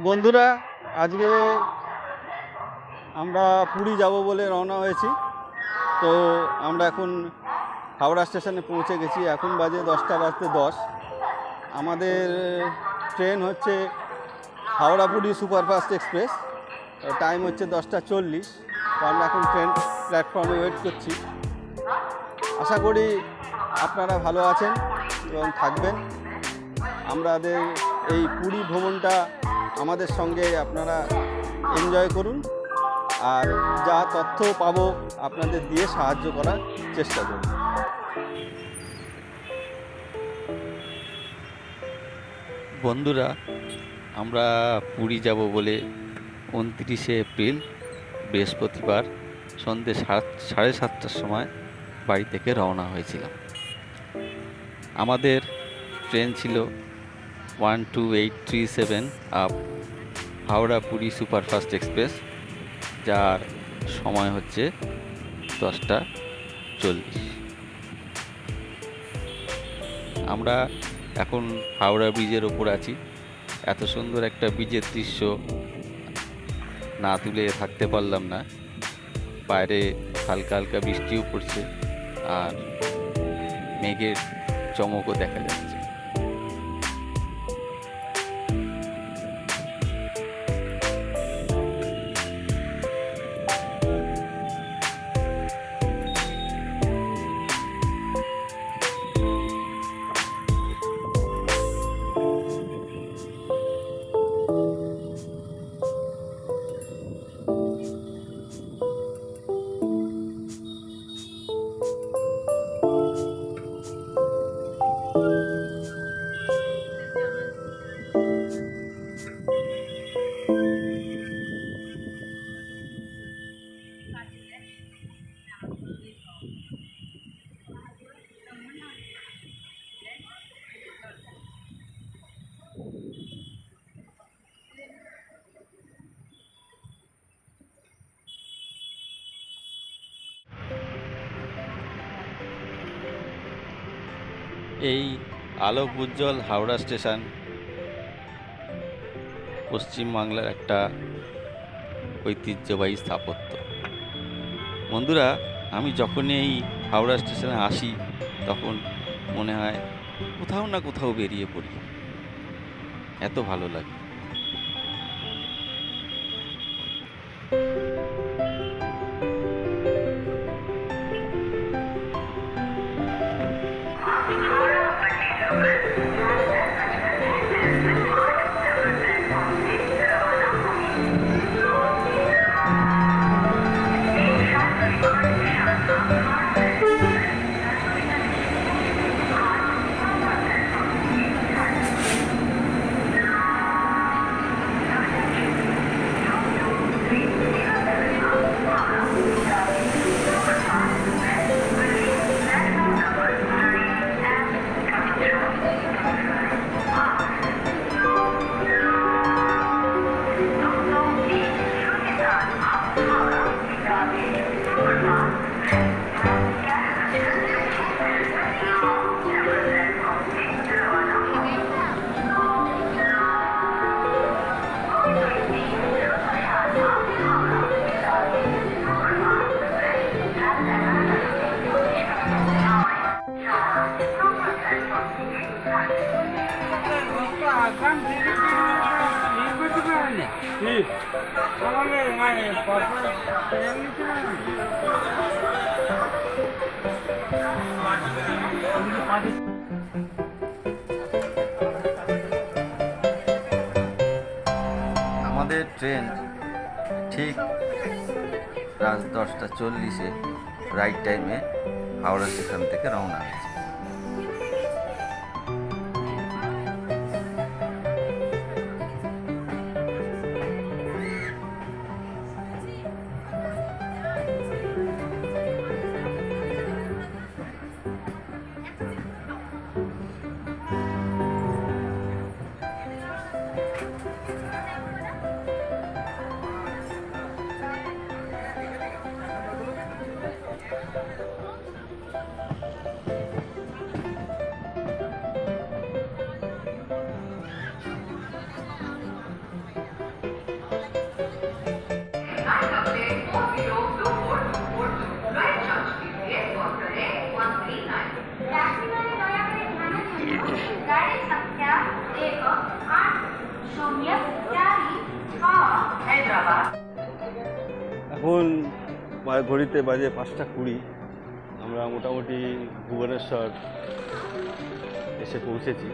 বন্ধুরা, আজকে আমরা পুরী যাব বলে রওনা হয়েছি। তো আমরা এখন হাওড়া স্টেশনে পৌঁছে গেছি। এখন বাজে 10:10। আমাদের ট্রেন হচ্ছে Howrah Puri superfast express. Time হচ্ছে 10:40। তো আমরা এখন ট্রেন প্ল্যাটফর্মে ওয়েট করছি। আশা করি আপনারা ভালো আছেন এবং থাকবেন। আমাদের এই পুরী ভ্রমণটা আমাদের সঙ্গে আপনারা এনজয় করুন, আর যা তথ্য পাবো আপনাদের দিয়ে সাহায্য করার চেষ্টা করুন। বন্ধুরা, আমরা পুরী যাব বলে 29শে এপ্রিল বৃহস্পতিবার সন্ধ্যে 7:30টার সময় বাড়ি থেকে রওনা হয়েছিলাম। আমাদের ট্রেন ছিল 12837 up Howrah Puri superfast express, যার সময় হচ্ছে 10:40। আমরা এখন হাওড়া ব্রিজের ওপর আছি। এত সুন্দর একটা ব্রিজের দৃশ্য না তুলে থাকতে পারলাম না। বাইরে হালকা হালকা বৃষ্টিও পড়ছে আর মেঘের চমকও দেখা যাচ্ছে। এই আলোক উজ্জ্বল হাওড়া স্টেশন পশ্চিমবাংলার একটা ঐতিহ্যবাহী স্থাপত্য। বন্ধুরা, আমি যখনই এই হাওড়া স্টেশনে আসি তখন মনে হয় কোথাও না কোথাও বেরিয়ে পড়ি, এত ভালো লাগে। আমাদের ট্রেন ঠিক রাত 10:40 রাইট টাইমে হাওড়া স্টেশন থেকে রওনা হয়েছে। गाड़ी संख्या 1-8-0-4 हैदराबाद। এখন ঘড়িতে বাজে 5:20। আমরা মোটামুটি ভুবনেশ্বর এসে পৌঁছেছি।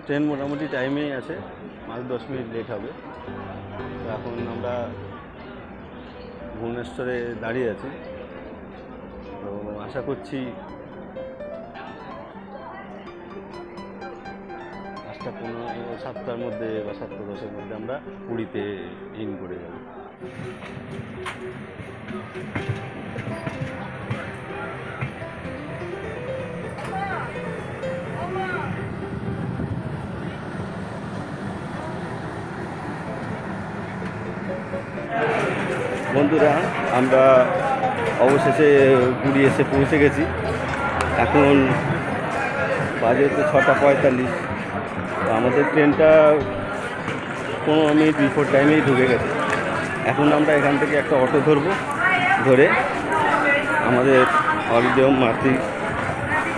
ট্রেন মোটামুটি টাইমেই আছে, 5-10 মিনিট লেট হবে। তো এখন আমরা ভুবনেশ্বরে দাঁড়িয়ে আছি। তো আশা করছি 7টার মধ্যে বা 7:10-এর মধ্যে আমরা পুরীতে ইন করে যাব। বন্ধুরা, আমরা অবশেষে পুরী এসে পৌঁছে গেছি। এখন বাজে তো 6:45। তো আমাদের ট্রেনটা 15 মিনিট বিফোর টাইমেই ঢুকে গেছে। এখন আমরা এখান থেকে একটা অটো ধরে আমাদের হলিডে হোম মাতৃ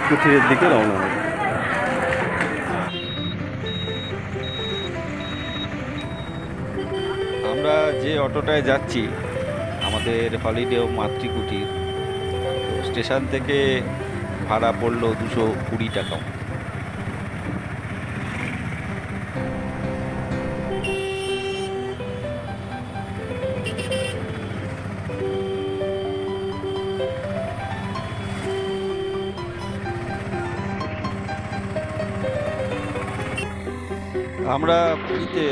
কুঠিরের দিকে রওনা দেব। আমরা যে অটোটায় যাচ্ছি আমাদের হলিডে হোম মাতৃকুটির, স্টেশন থেকে ভাড়া পড়লো 220 টাকা। আমরা পুরীতে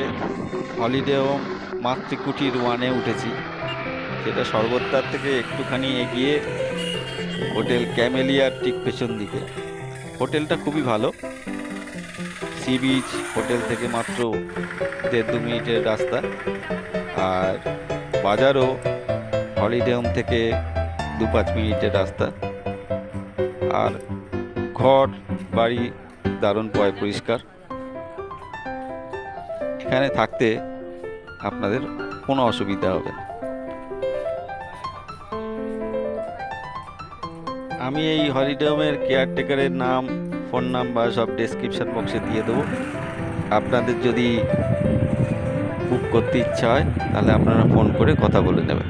হলিডে হোম মাতৃকুটির 1-এ উঠেছি। সেটা সর্বত্যার থেকে একটুখানি এগিয়ে হোটেল ক্যামেলিয়ার ঠিক পেছন দিকে। হোটেলটা খুবই ভালো, সি বিচ হোটেল থেকে মাত্র 1.5-2 মিনিটের রাস্তা। আর বাজারও হলিডে হোম থেকে 2-5 মিনিটের রাস্তা। আর ঘর বাড়ি দারুণ পরিষ্কার। এখানে থাকতে আপনাদের কোনো অসুবিধা হবে না। আমি এই হলিডে হোমের কেয়ারটেকারের নাম, ফোন নাম্বার সব ডেসক্রিপশন বক্সে দিয়ে দেবো। আপনাদের যদি বুক করতে ইচ্ছা হয় তাহলে আপনারা ফোন করে কথা বলে নেবেন।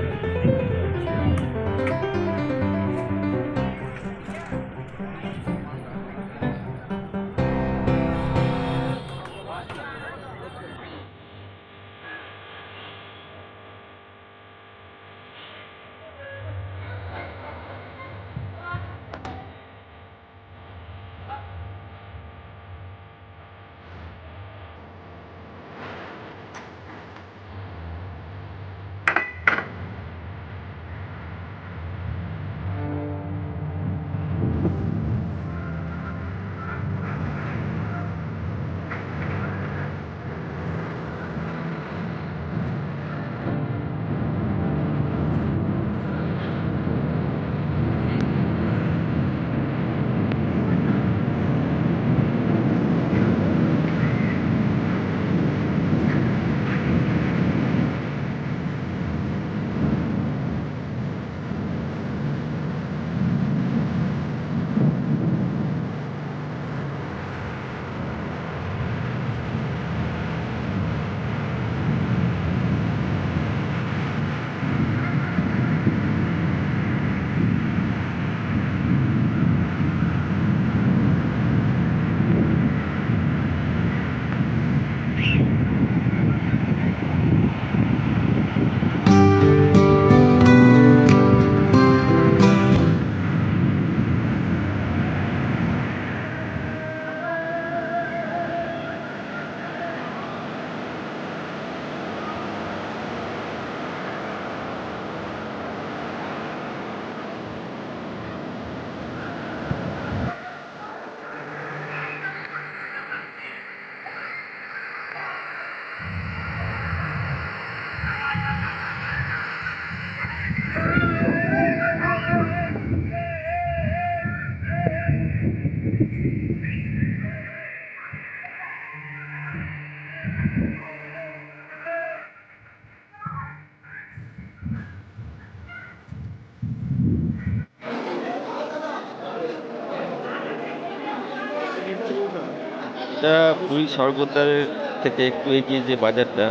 এটা পুরী স্বর্গদ্বারের থেকে একটু এগিয়ে যে বাজারটা,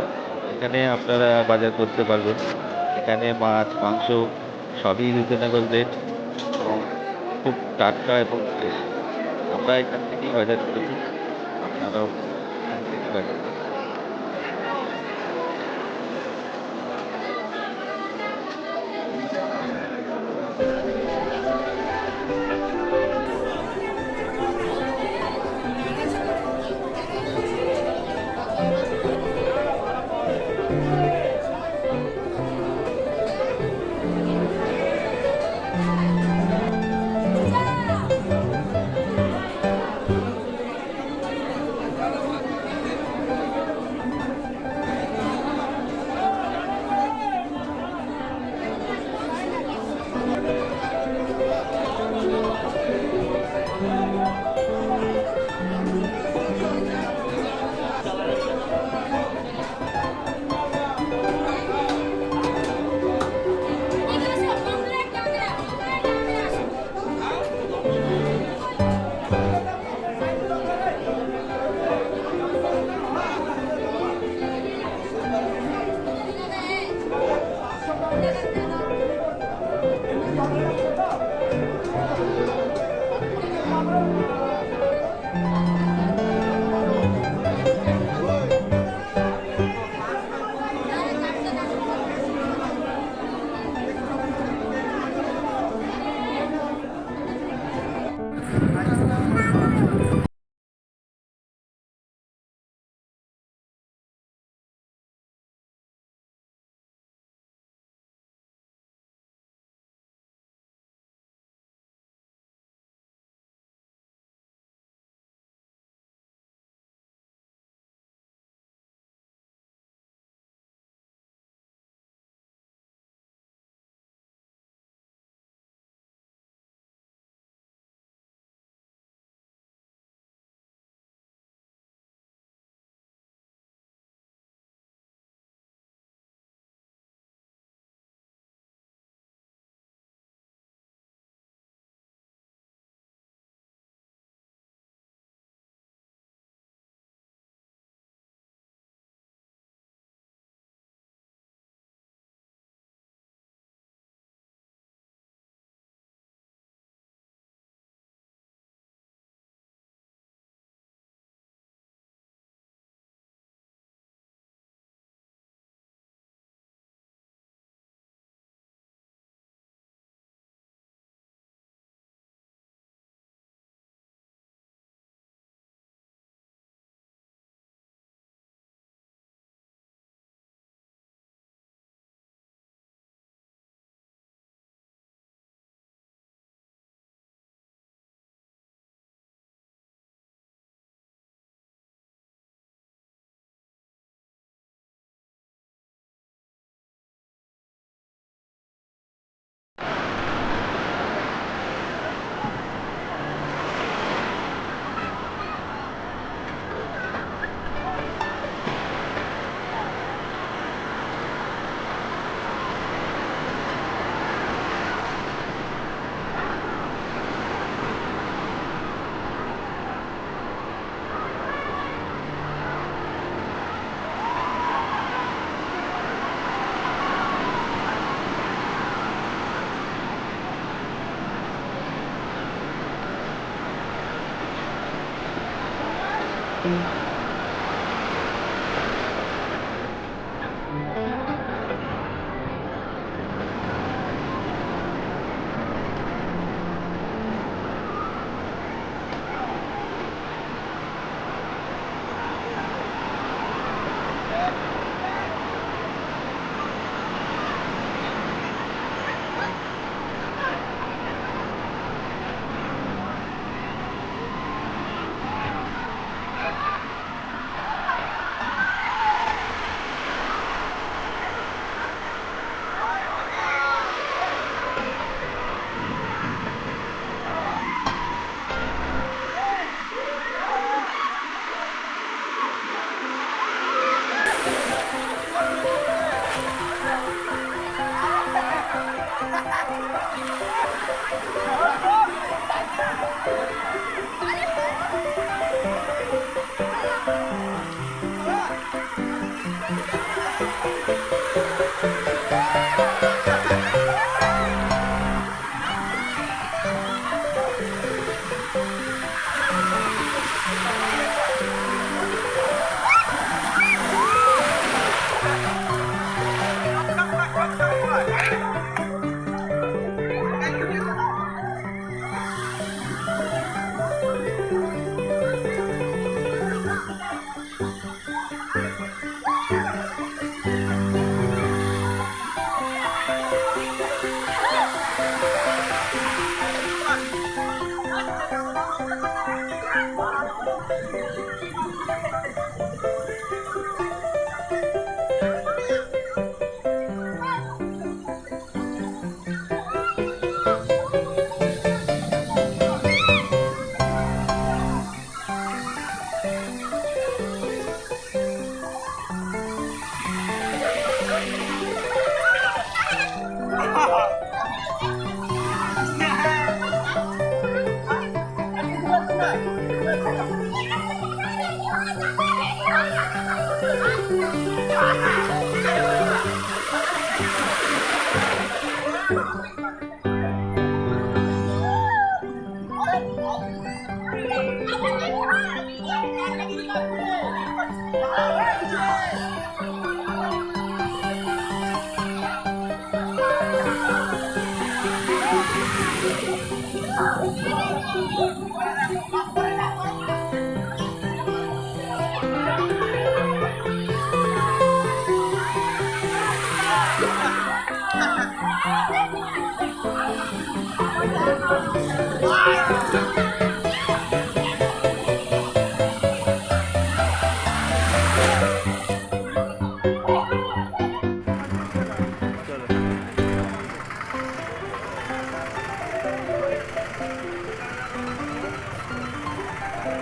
এখানে আপনারা বাজার করতে পারবেন। এখানে মাছ মাংস সবই রিজনেবল রেট এবং খুব টাটকা এবং ফ্রেশ। আমরা এখান থেকেই বাজার করি, আপনারাও এখান থেকে বাজার করুন।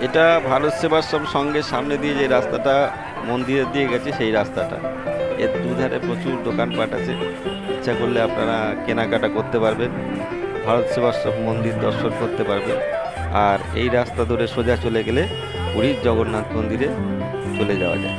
এটা ভারত সেবাশ্রম সঙ্গের সামনে দিয়ে যে রাস্তাটা মন্দিরের দিয়ে গেছে সেই রাস্তাটা। এর দুধারে প্রচুর দোকানপাট আছে, ইচ্ছা করলে আপনারা কেনাকাটা করতে পারবেন, ভারত সেবাশ্রম মন্দির দর্শন করতে পারবেন। আর এই রাস্তা ধরে সোজা চলে গেলে পুরীর জগন্নাথ মন্দিরে চলে যাওয়া যায়।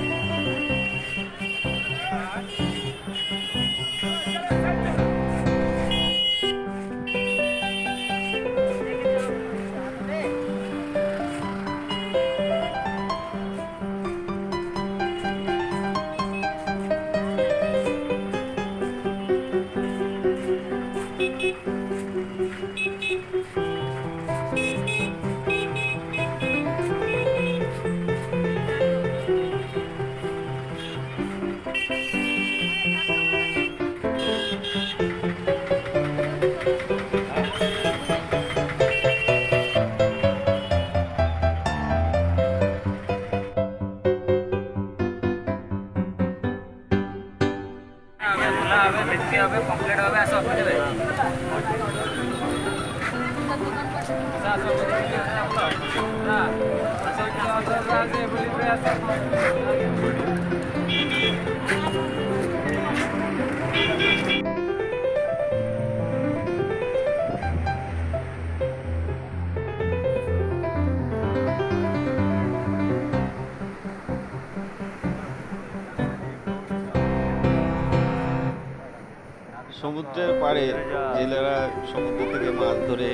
সমুদ্রের পাড়ে জেলেরা সমুদ্র থেকে মাছ ধরে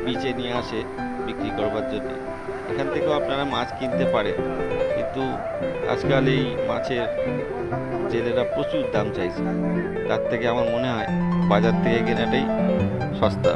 বিচে নিয়ে আসে বিক্রি করবার জন্য। এখান থেকেও আপনারা মাছ কিনতে পারেন, কিন্তু আজকাল এই মাছের জেলেরা প্রচুর দাম চাইছে। তার থেকে আমার মনে হয় বাজার থেকে কেনাটাই সস্তা।